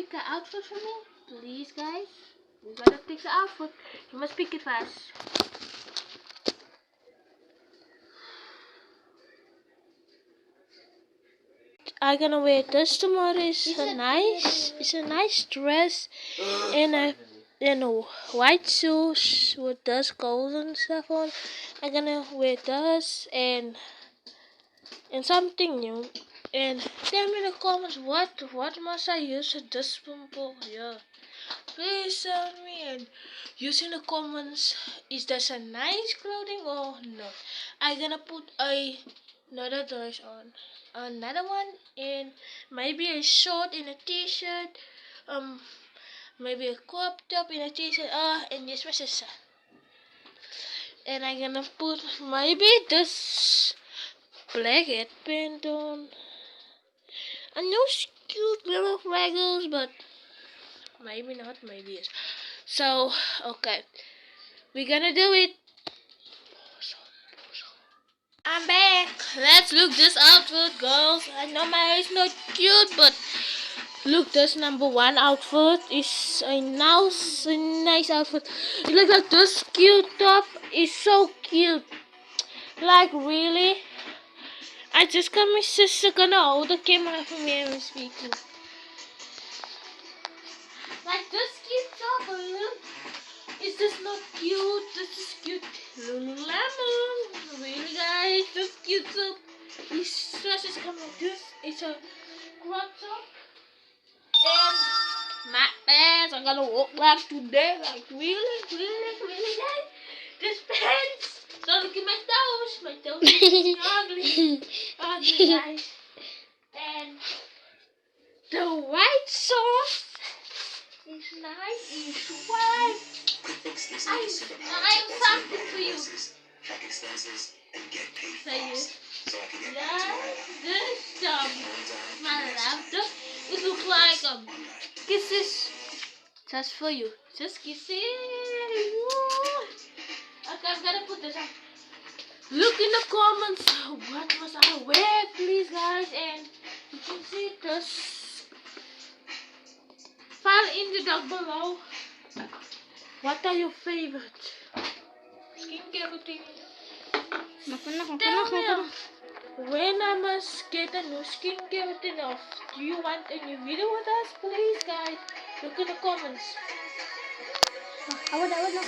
pick an outfit for me? Please, guys. You gotta pick the outfit. You must pick it fast. I'm gonna wear this tomorrow. It's a nice dress and a white shoes with this gold and stuff on. I'm gonna wear this and something new. And tell me in the comments what must I use for this pimple here. Please tell me and use in the comments, is this a nice clothing or not? I'm gonna put another dress on, another one, and maybe a short in a t-shirt, maybe a crop top in a t-shirt, and this was a, and I'm gonna put maybe this black headband on. I know it's cute little fraggles, but maybe not, maybe yes. So, okay, we're gonna do it. I'm back. Let's look this outfit, girls. I know my hair is not cute, but look, this #1 outfit is a nice outfit. It looks like this cute top is so cute. Like really, I just got my sister gonna hold the camera for me and I'm speaking. Like this cute top, look. Is this not cute? This is cute. Lululemon. Really, guys, this cute top. These dresses come like this. It's a crop top. And my pants. I'm gonna walk like today. Like really, guys. This pants. Don't look at my toes. My toes are ugly. Ugly, guys. And the white sauce is nice. It's white. I have something for you. Track expenses and get paid fast. So I can get back to this my laptop. It looks like kisses. Just for you. Just kisses. Okay, I'm gonna put this on. Look in the comments. What must I wear, please, guys? And you can see this. File in the down below. What are your favorite skincare routine? Tell me when I must get a new skincare routine off. Do you want a new video with us? Please, guys, look in the comments. I would know.